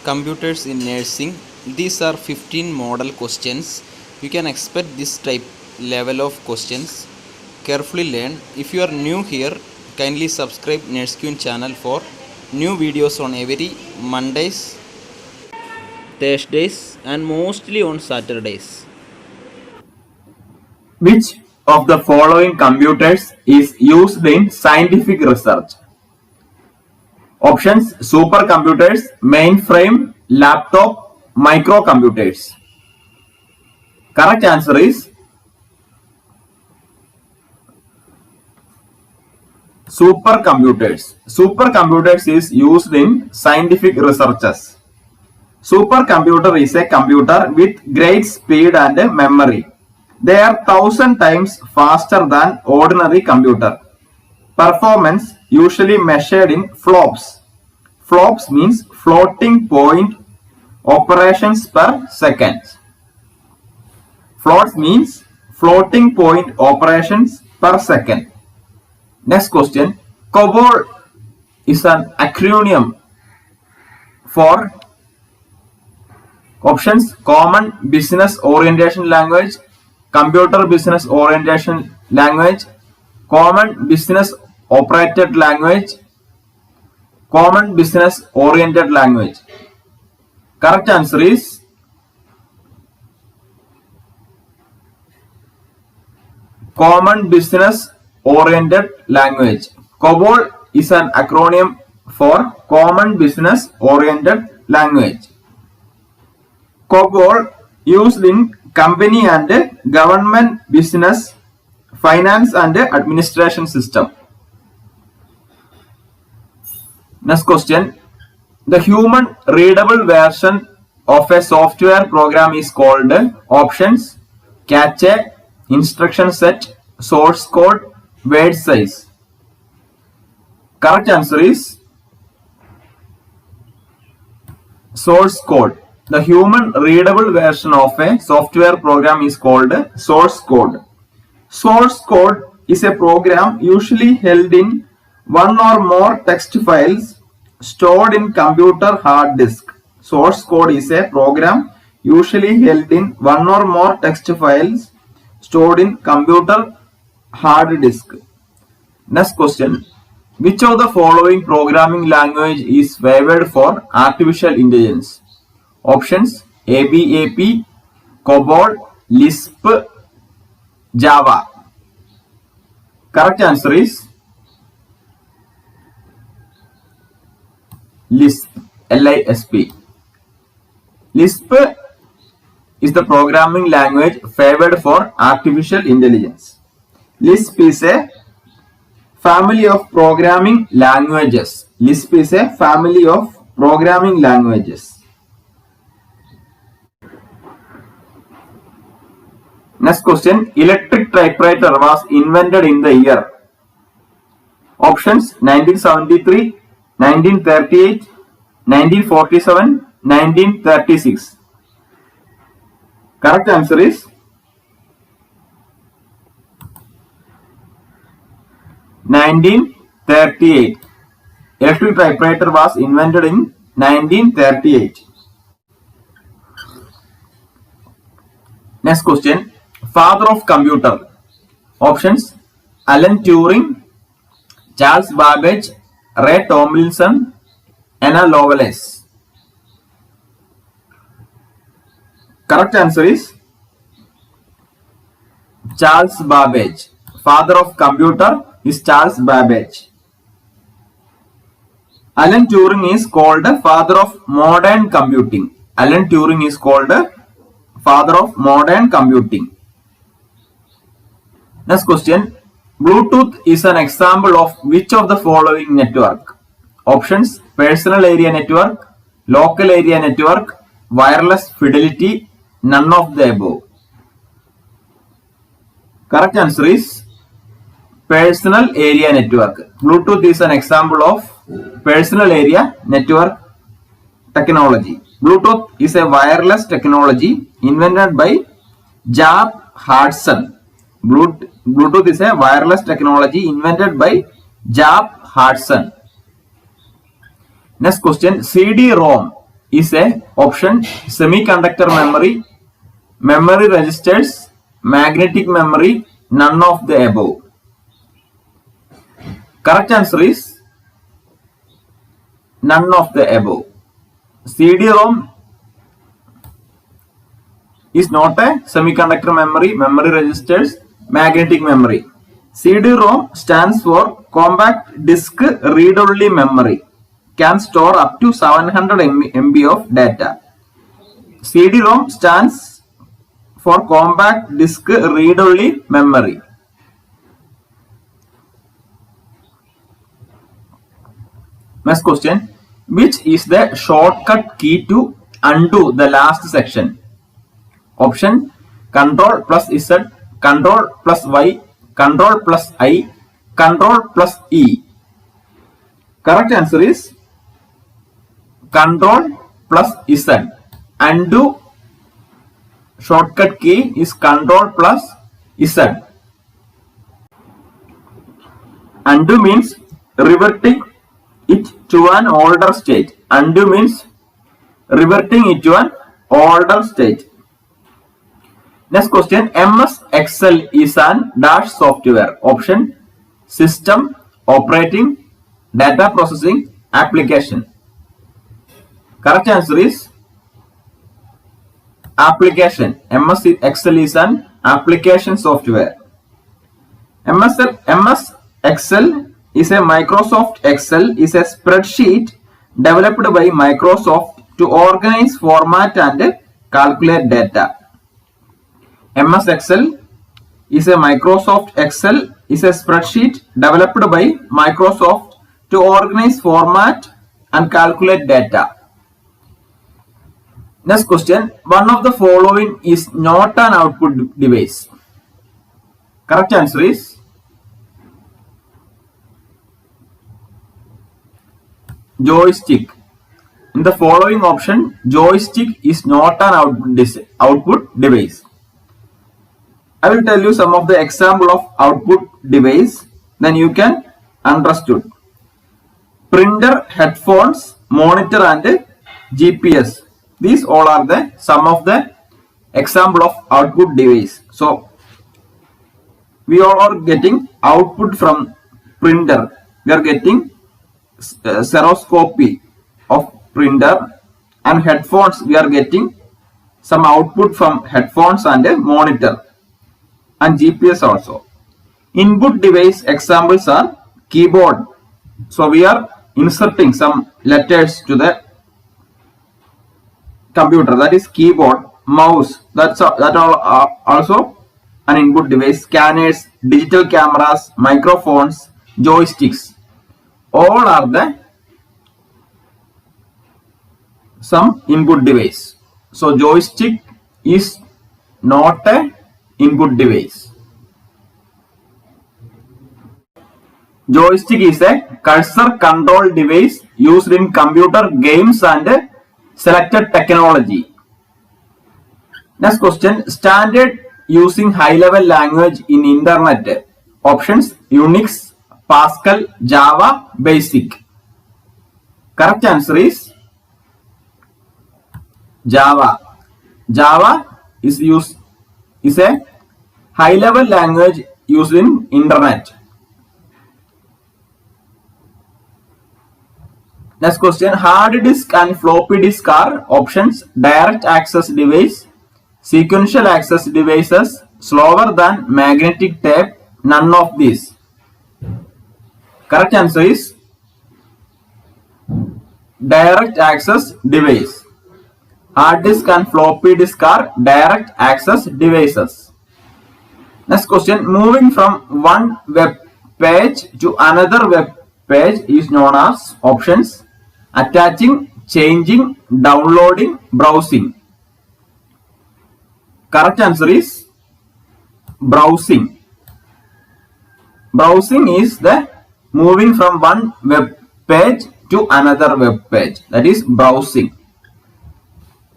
Computers in nursing. These are 15 model questions. You can expect this type level of questions. Carefully learn. If you are new here, kindly subscribe NurseQueen channel for new videos on every Mondays, Thursdays and mostly on Saturdays. Which of the following computers is used in scientific research? Options: supercomputers, mainframe, laptop, microcomputers. Correct answer is supercomputers. Supercomputers is used in scientific researches. Supercomputer is a computer with great speed and memory. They are 1000 times faster than ordinary computer. Performance usually measured in flops. Flops means floating point operations per second. Floats means floating point operations per second. Next question. COBOL is an acronym for options: Common Business Orientation Language, Computer Business Orientation Language, Common Business Operated Language, Common Business Oriented Language. Correct answer is Common Business Oriented Language. COBOL is an acronym for Common Business Oriented Language. COBOL used in company and government business, finance and administration system. Next question. The human readable version of a software program is called options: cache, instruction set, source code, word size. Correct answer is source code. The human readable version of a software program is called source code. Source code is a program usually held in one or more text files stored in computer hard disk. Source code is a program usually held in one or more text files stored in computer hard disk. Next question. Which of the following programming language is favored for artificial intelligence? Options: ABAP, COBOL, Lisp, Java. Correct answer is Lisp. Lisp. Lisp is the programming language favored for artificial intelligence. Lisp is a family of programming languages. Lisp is a family of programming languages. Next question. Electric typewriter was invented in the year. Options: 1973, 1938, 1947, 1936. Correct answer is 1938. Electric typewriter was invented in 1938. Next question. Father of computer. Options: Alan Turing, Charles Babbage, Ray Tomlinson, Anna Lovelace. Correct answer is Charles Babbage. Father of computer is Charles Babbage. Alan Turing is called father of modern computing. Alan Turing is called father of modern computing. Next question. Bluetooth is an example of which of the following network? Options: personal area network, local area network, wireless fidelity, none of the above. Correct answer is personal area network. Bluetooth is an example of personal area network technology. Bluetooth is a wireless technology invented by Jaap Hartson. Bluetooth is a wireless technology invented by Jaap Hartson. Next question. CD-ROM is a option semiconductor memory, memory registers, magnetic memory, none of the above. Correct answer is none of the above. CD-ROM is not a semiconductor memory, memory registers, magnetic memory. CD-ROM stands for compact disk read-only memory. Can store up to 700 MB of data. CD-ROM stands for compact disk read-only memory. Next question. Which is the shortcut key to undo the last section? Option Control plus Z, Control plus Y, Control plus I, Control plus E. Correct answer is Control plus Z. Undo shortcut key is Control plus Z. Undo means reverting it to an older state. Undo means reverting it to an older state. Next question. MS Excel is an dash software. Option System, Operating, Data Processing, Application. Correct answer is Application. MS Excel is an application software. MS Excel is a Microsoft Excel is a spreadsheet developed by Microsoft to organize, format and calculate data. MS Excel is a Microsoft Excel is a spreadsheet developed by Microsoft to organize, format and calculate data. Next question. One of the following is not an output device. Correct answer is joystick. In the following option, joystick is not an output device. I will tell you some of the example of output device, then you can understood. Printer, headphones, monitor and GPS. These all are the some of the example of output device. So we all are getting output from printer. We are getting stereoscopy of printer, and headphones we are getting some output from headphones and a monitor, and GPS also. Input device examples are keyboard. So we are inserting some letters to the computer, that is keyboard. Mouse, that all are also an input device. Scanners, digital cameras, microphones, joysticks, all are the some input device. So joystick is not a input device. Joystick is a cursor control device used in computer games and selected technology. Next question. Standard using high level language in internet. Options Unix, Pascal, Java, Basic. Correct answer is Java. Java is a high level language used in internet. Next question. Hard disk and floppy disk are options direct access device, sequential access devices, slower than magnetic tape, none of these. Correct answer is direct access device. Hard disk and floppy disk are direct access devices. Next question. Moving from one web page to another web page is known as options attaching, changing, downloading, browsing. Correct answer is browsing. Browsing is the moving from one web page to another web page, that is browsing.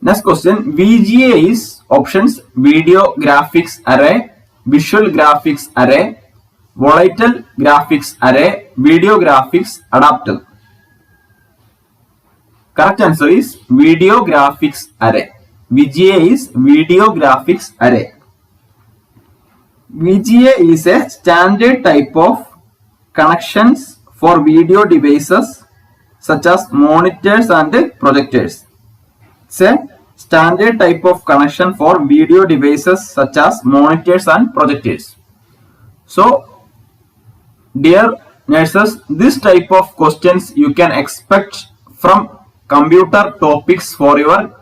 Next question. VGA is options video graphics array, visual graphics array, volatile graphics array, video graphics adapter. Correct answer is video graphics array. VGA is video graphics array. VGA is a standard type of connections for video devices such as monitors and projectors. It's a standard type of connection for video devices such as monitors and projectors. So, dear nurses, this type of questions you can expect from computer topics for your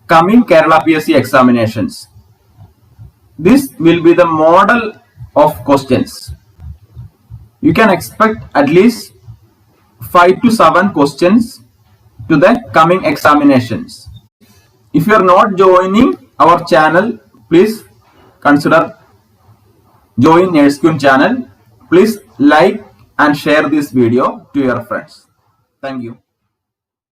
coming Kerala PSC examinations. This will be the model of questions. You can expect at least 5 to 7 questions to the coming examinations. If you are not joining our channel, please consider join NurseQueen channel. Please like and share this video to your friends. Thank you.